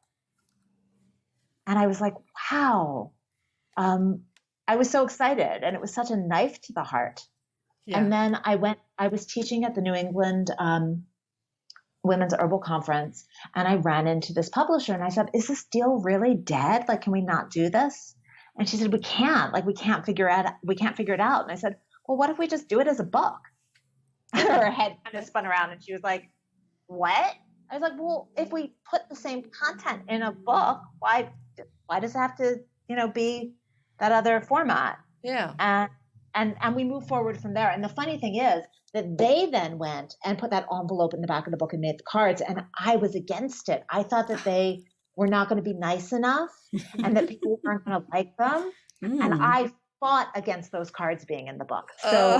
And I was like, wow. I was so excited, and it was such a knife to the heart. Yeah. And then I was teaching at the New England Women's Herbal Conference, and I ran into this publisher and I said, is this deal really dead? Like, can we not do this? And she said, we can't figure it out. And I said, well, what if we just do it as a book? And her head kind of spun around and she was like, what? I was like, well, if we put the same content in a book, why does it have to, be that other format? Yeah. And we moved forward from there. And the funny thing is that they then went and put that envelope in the back of the book and made the cards. And I was against it. I thought that they were not going to be nice enough and that people weren't going to like them. And I fought against those cards being in the book. So,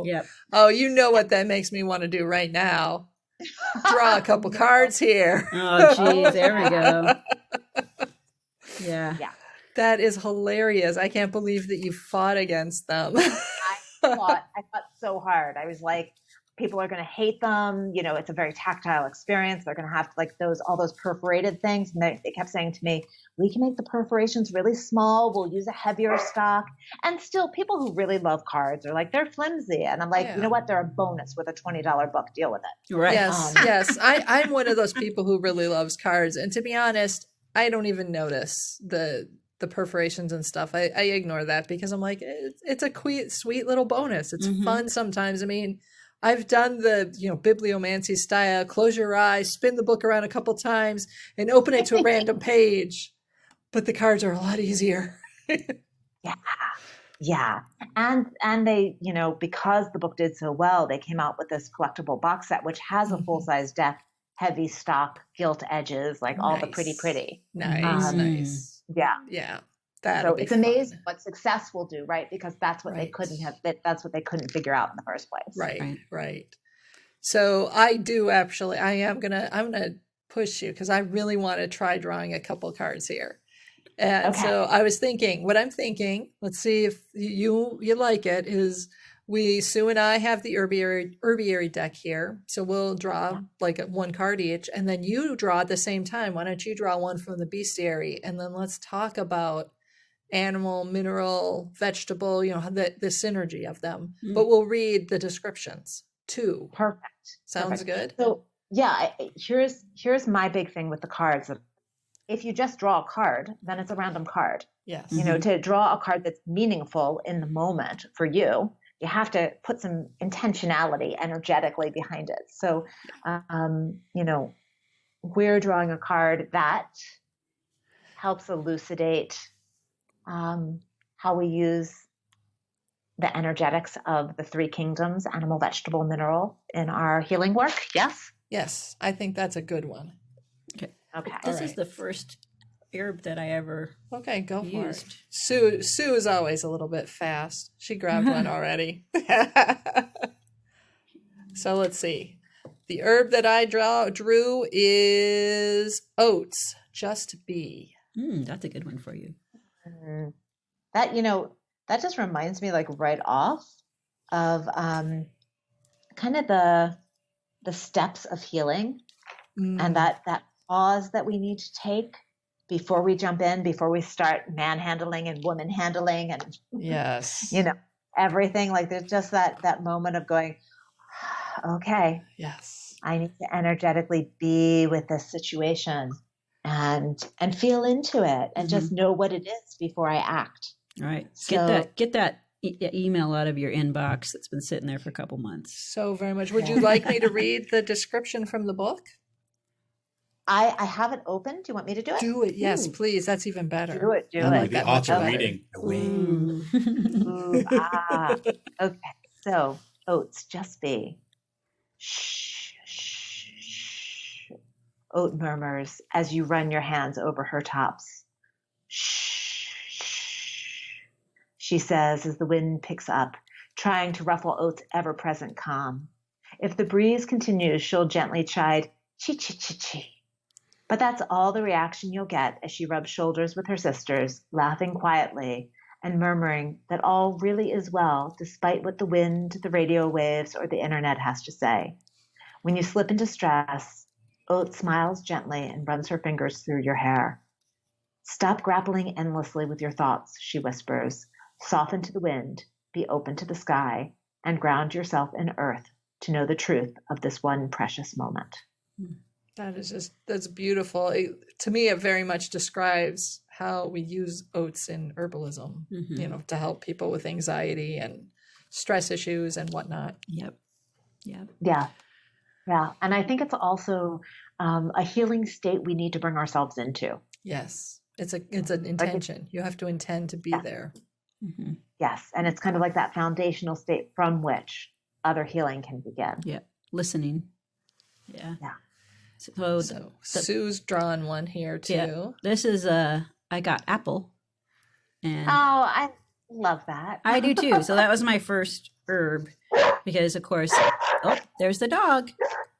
yep. Oh, you know what that makes me want to do right now? Draw a couple cards here. Oh, geez, there we go. Yeah. That is hilarious. I can't believe that you fought against them. I fought so hard. I was like, people are going to hate them. It's a very tactile experience. They're going to have all those perforated things. And they kept saying to me, we can make the perforations really small. We'll use a heavier stock. And still, people who really love cards are like, they're flimsy. And I'm like, you know what? They're a bonus with a $20 book. Deal with it. Right. Yes. I'm one of those people who really loves cards. And to be honest, I don't even notice the perforations and stuff. I ignore that because I'm like, it's a sweet little bonus. It's fun sometimes. I mean, I've done the, bibliomancy style, close your eyes, spin the book around a couple times and open it to a random page. But the cards are a lot easier. Yeah. And they, because the book did so well, they came out with this collectible box set, which has a full-size deck, heavy stock, gilt edges, like all the pretty. Nice. Yeah. So it's amazing what success will do, right? Because that's what they couldn't have. That's what they couldn't figure out in the first place. Right. So I'm gonna push you because I really want to try drawing a couple cards here. And so I was thinking, let's see if you like it, is Sue and I have the herbiary deck here. So we'll draw like one card each, and then you draw at the same time. Why don't you draw one from the bestiary? And then let's talk about animal, mineral, vegetable, the synergy of them. But we'll read the descriptions too. Perfect. Sounds good. So here's my big thing with the cards. If you just draw a card, then it's a random card. Yes. To draw a card that's meaningful in the moment for you, you have to put some intentionality energetically behind it. So, we're drawing a card that helps elucidate how we use the energetics of the three kingdoms, animal, vegetable, mineral, in our healing work. Yes? Yes, I think that's a good one. Okay. Okay. This All is right. the first herb that I ever Okay, go for used. it. Sue is always a little bit fast. She grabbed one already. So let's see. The herb that I drew is oats. Just be. That's a good one for you. Mm. That, that just reminds me like right off of kind of the steps of healing and that pause that we need to take before we jump in, before we start manhandling and woman handling and Yes. everything. Like there's just that moment of going, okay, yes, I need to energetically be with this situation and feel into it and just know what it is before I act. All right. So, Get that email out of your inbox that's been sitting there for a couple months. so very much. Would you like me to read the description from the book? I have it open. Do you want me to do it? Do it. Yes, please. That's even better. Do it. I like The that much author better. reading. Okay. So, oats, just be. Shh, shh, shh. Oat murmurs as you run your hands over her tops. Shh, shh, she says as the wind picks up, trying to ruffle Oat's ever-present calm. If the breeze continues, she'll gently chide, chi-chi-chi-chi. But that's all the reaction you'll get as she rubs shoulders with her sisters, laughing quietly and murmuring that all really is well, despite what the wind, the radio waves, or the internet has to say. When you slip into stress, Oat smiles gently and runs her fingers through your hair. Stop grappling endlessly with your thoughts, she whispers. Soften to the wind, be open to the sky, and ground yourself in earth to know the truth of this one precious moment. That's beautiful. To me, it very much describes how we use oats in herbalism, to help people with anxiety and stress issues and whatnot. Yep. Yeah. And I think it's also a healing state we need to bring ourselves into. Yes. It's an intention. You have to intend to be there. Mm-hmm. Yes. And it's kind of like that foundational state from which other healing can begin. Yeah. Listening. Yeah. So Sue's drawn one here too. Yeah. This is I got apple. And I love that. I do too. So that was my first herb because of course, there's the dog.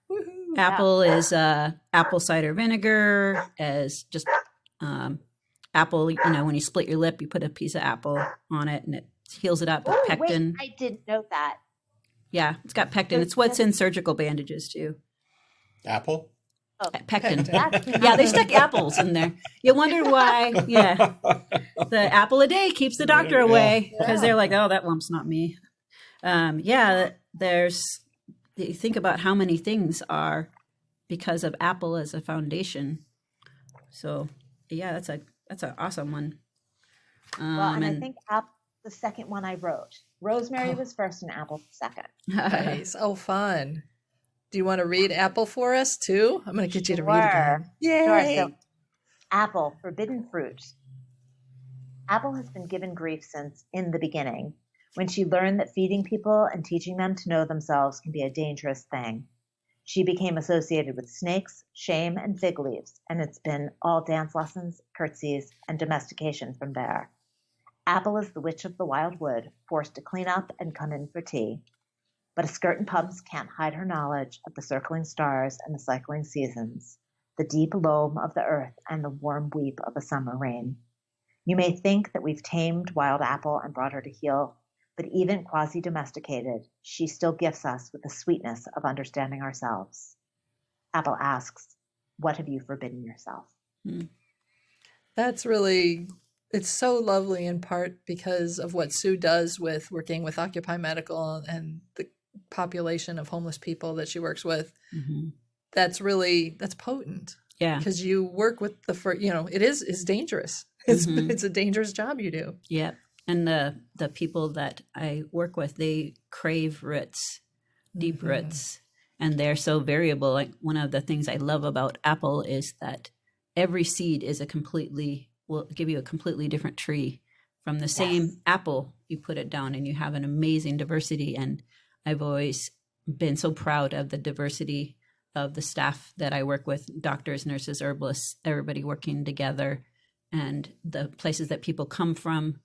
Woo-hoo. Apple is apple cider vinegar as just apple, when you split your lip, you put a piece of apple on it and it heals it up with pectin. Wait, I didn't know that. Yeah, it's got pectin. It's what's in surgical bandages too. Apple? Oh, Pectin. that's Yeah, they stuck apples in there. You wonder why. Yeah. The apple a day keeps the doctor away because they're like, oh, that lump's not me. You think about how many things are because of apple as a foundation. So, yeah, that's an awesome one. and I think apple the second one I wrote. Rosemary was first and apple second. Nice. Oh, fun. Do you want to read apple for us too? I'm going to get you to read again. Yay. Sure. So, apple, forbidden fruit. Apple has been given grief since in the beginning, when she learned that feeding people and teaching them to know themselves can be a dangerous thing. She became associated with snakes, shame, and fig leaves, and it's been all dance lessons, curtsies, and domestication from there. Apple is the witch of the wild wood, forced to clean up and come in for tea. But a skirt and pumps can't hide her knowledge of the circling stars and the cycling seasons, the deep loam of the earth and the warm weep of a summer rain. You may think that we've tamed Wild Apple and brought her to heal, but even quasi-domesticated, she still gifts us with the sweetness of understanding ourselves. Apple asks, what have you forbidden yourself? That's really, it's so lovely in part because of what Sue does with working with Occupy Medical and the population of homeless people that she works with. Mm-hmm. That's potent. Yeah. Because you work with it's dangerous. It's a dangerous job you do. Yeah. And the people that I work with, they crave roots, deep roots, and they're so variable. Like one of the things I love about apple is that every seed is will give you a completely different tree. From the same apple, you put it down and you have an amazing diversity. And I've always been so proud of the diversity of the staff that I work with, doctors, nurses, herbalists, everybody working together, and the places that people come from.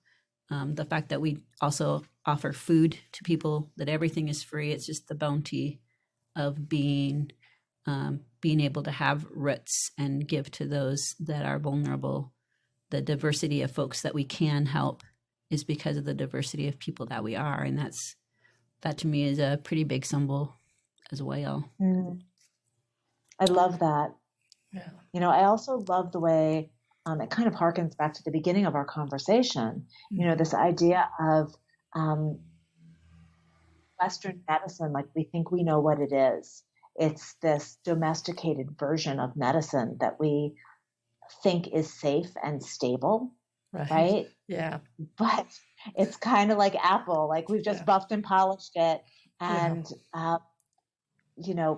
The fact that we also offer food to people, that everything is free. It's just the bounty of being able to have roots and give to those that are vulnerable. The diversity of folks that we can help is because of the diversity of people that we are. And that to me is a pretty big symbol as well. I love that. Yeah. I also love the way it kind of harkens back to the beginning of our conversation, this idea of Western medicine, like we think we know what it is. It's this domesticated version of medicine that we think is safe and stable, right? Yeah. But it's kind of like Apple, like we've just buffed and polished it and,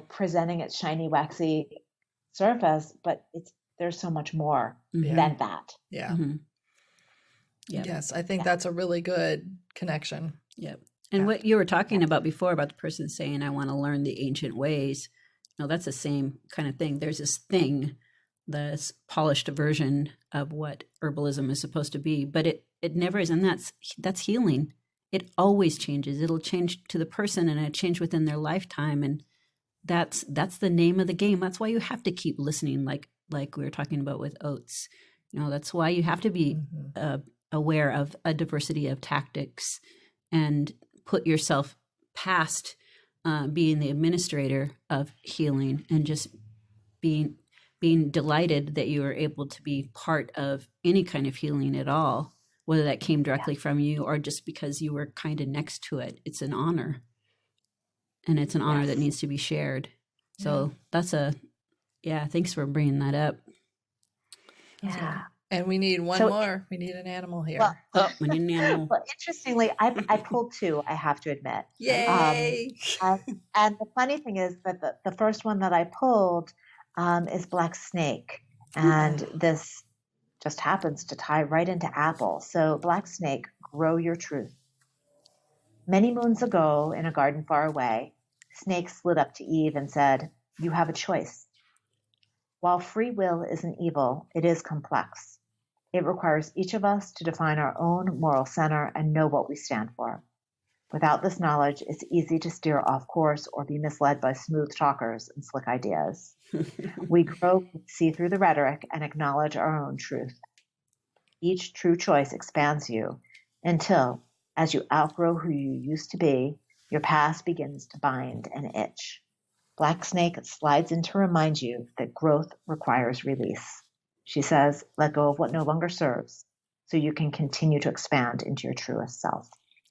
presenting its shiny, waxy surface, but there's so much more than that. Yeah. Mm-hmm. Yep. Yes, I think that's a really good connection. Yep. And what you were talking about before about the person saying, I want to learn the ancient ways, that's the same kind of thing. There's this thing, this polished version of what herbalism is supposed to be, but it never is. And that's healing. It always changes. It'll change to the person and it change within their lifetime. And that's the name of the game. That's why you have to keep listening, like we were talking about with oats. That's why you have to be aware of a diversity of tactics and put yourself past being the administrator of healing and just being delighted that you were able to be part of any kind of healing at all, whether that came directly from you or just because you were kind of next to it. It's an honor. And it's an honor that needs to be shared. So that's thanks for bringing that up. Yeah. And we need one more. We need an animal here. Well, we need an animal. Well, interestingly, I pulled two, I have to admit. Yay! And the funny thing is that the first one that I pulled is black snake. And this just happens to tie right into apple. So black snake, grow your truth. Many moons ago, in a garden far away, Snake slid up to Eve and said, "You have a choice. While free will isn't evil, it is complex. It requires each of us to define our own moral center and know what we stand for. Without this knowledge, it's easy to steer off course or be misled by smooth talkers and slick ideas. We grow to see through the rhetoric and acknowledge our own truth. Each true choice expands you until, as you outgrow who you used to be, your past begins to bind and itch. Black Snake slides in to remind you that growth requires release. She says, let go of what no longer serves so you can continue to expand into your truest self."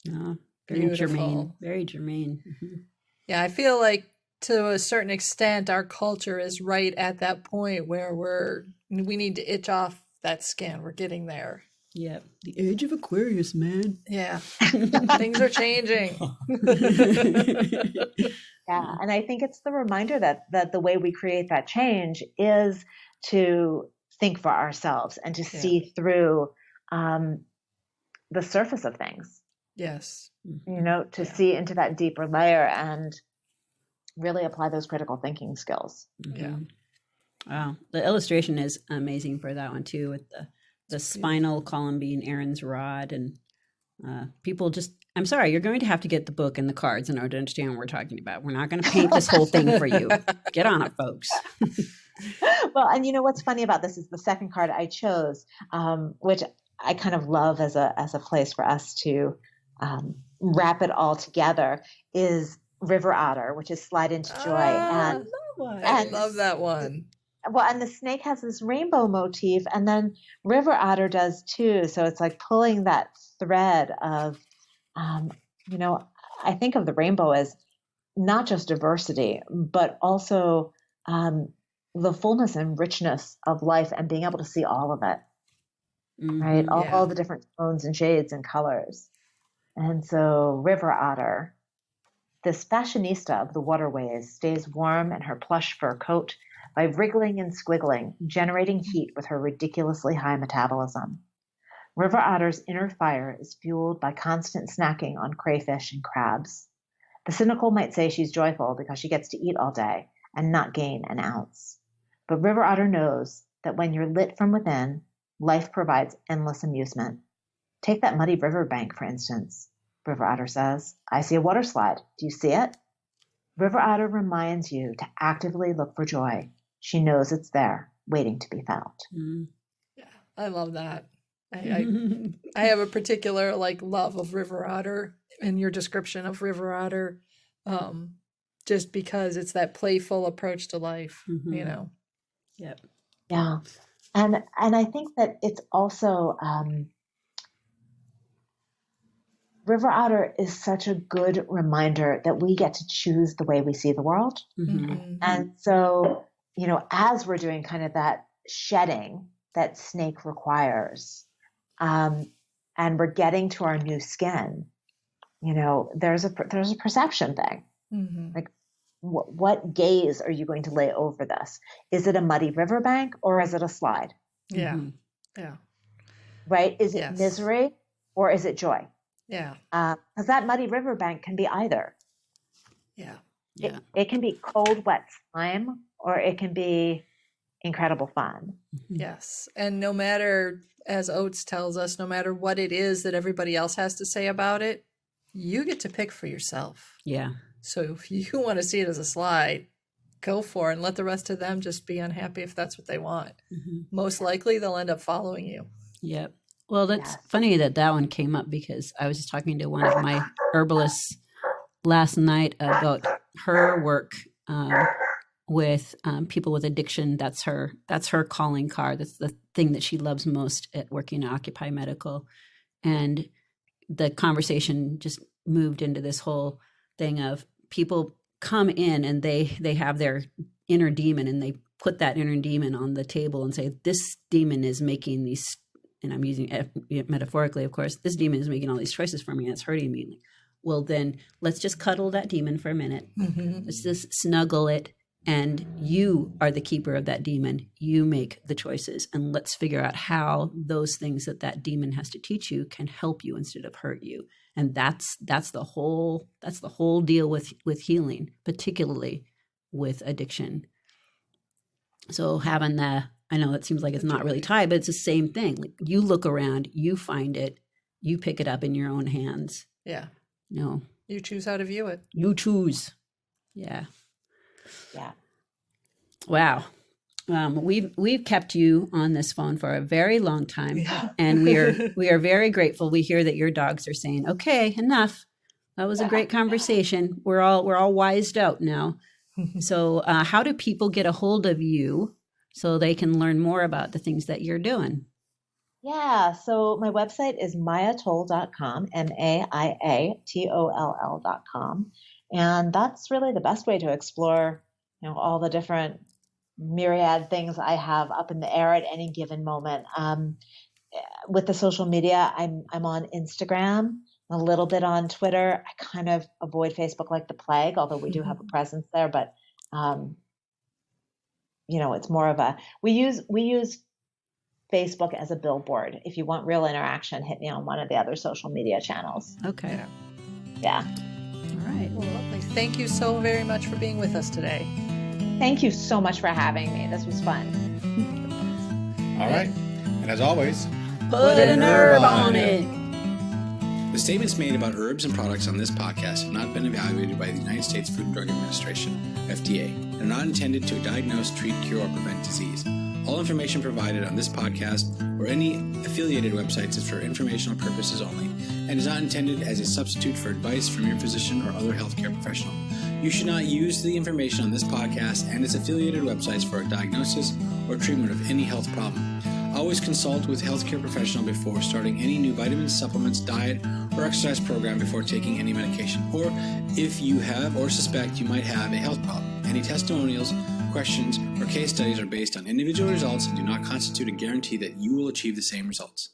Oh, very germane. Very germane. Mm-hmm. Yeah, I feel like to a certain extent, our culture is right at that point where we need to itch off that skin. We're getting there. Yep. The age of Aquarius, man. Yeah. Things are changing. Yeah. And I think it's the reminder that the way we create that change is to think for ourselves and to see through the surface of things. Yes. To see into that deeper layer and really apply those critical thinking skills. Yeah. Wow. The illustration is amazing for that one too, with the spinal column being Aaron's rod, and people just, I'm sorry, you're going to have to get the book and the cards in order to understand what we're talking about. We're not going to paint this whole thing for you. Get on it, folks. Well, and what's funny about this is the second card I chose, which I kind of love as a place for us to wrap it all together, is River Otter, which is Slide into Joy. And I love that one. Well, and the snake has this rainbow motif, and then River Otter does too. So it's like pulling that thread of, I think of the rainbow as not just diversity, but also the fullness and richness of life and being able to see all of it. right? Mhm. All the different tones and shades and colors. And so river otter, this fashionista of the waterways, stays warm in her plush fur coat by wriggling and squiggling, generating heat with her ridiculously high metabolism. River otter's inner fire is fueled by constant snacking on crayfish and crabs. The cynical might say she's joyful because she gets to eat all day and not gain an ounce. But river otter knows that when you're lit from within, life provides endless amusement. Take that muddy riverbank, for instance. River otter says, I see a water slide. Do you see it? River otter reminds you to actively look for joy. She knows it's there, waiting to be found. Mm. Yeah, I love that. I have a particular love of river otter in your description of river otter, just because it's that playful approach to life, Yep. Yeah. And I think that it's also river otter is such a good reminder that we get to choose the way we see the world. Mhm. And so, as we're doing kind of that shedding that snake requires, and we're getting to our new skin, there's a perception thing. Like, what gaze are you going to lay over this? Is it a muddy riverbank or is it a slide? Yeah. Mhm. Yeah. Right? Is it Yes. misery or is it joy? Yeah. Because that muddy riverbank can be either. Yeah. Yeah. It can be cold, wet slime, or it can be incredible fun. Yes. And no matter, as Oates tells us, no matter what it is that everybody else has to say about it, you get to pick for yourself. Yeah. So if you want to see it as a slide, go for it and let the rest of them just be unhappy if that's what they want. Mhm. Most likely they'll end up following you. Yep. Well, that's Yes. funny that one came up because I was just talking to one of my herbalists last night about her work with people with addiction. That's her calling card. That's the thing that she loves most at working at Occupy Medical. And the conversation just moved into this whole thing of people come in and they have their inner demon and they put that inner demon on the table and say, this demon is making these, and I'm using it metaphorically, of course, this demon is making all these choices for me and it's hurting me. Well, then let's just cuddle that demon for a minute. Let's just snuggle it. And you are the keeper of that demon. You make the choices. And let's figure out how those things that demon has to teach you can help you instead of hurt you. And that's the whole deal with healing, particularly with addiction. So having I know that seems like it's not really tied, but it's the same thing. Like you look around, you find it, you pick it up in your own hands. Yeah. No. You choose how to view it. You choose. Yeah. Yeah. Wow. We've kept you on this phone for a very long time, and we are very grateful. We hear that your dogs are saying, "Okay, enough. That was a great conversation. We're all wised out now." So, how do people get a hold of you so they can learn more about the things that you're doing? Yeah. So my website is maiatoll.com, MAIATOLL.com. And that's really the best way to explore, all the different myriad things I have up in the air at any given moment. With the social media, I'm on Instagram, a little bit on Twitter. I kind of avoid Facebook like the plague, although we do have a presence there. But it's more of we use Facebook as a billboard. If you want real interaction, hit me on one of the other social media channels. Okay. Yeah. All right. Well, lovely. Thank you so very much for being with us today. Thank you so much for having me. This was fun. All right. And as always, Put an herb on it. the statements made about herbs and products on this podcast have not been evaluated by the United States Food and Drug Administration, FDA, and are not intended to diagnose, treat, cure, or prevent disease. All information provided on this podcast or any affiliated websites is for informational purposes only and is not intended as a substitute for advice from your physician or other healthcare professional. You should not use the information on this podcast and its affiliated websites for a diagnosis or treatment of any health problem. Always consult with a healthcare professional before starting any new vitamins, supplements, diet, or exercise program before taking any medication, or if you have or suspect you might have a health problem. Any testimonials, questions, or case studies are based on individual results and do not constitute a guarantee that you will achieve the same results.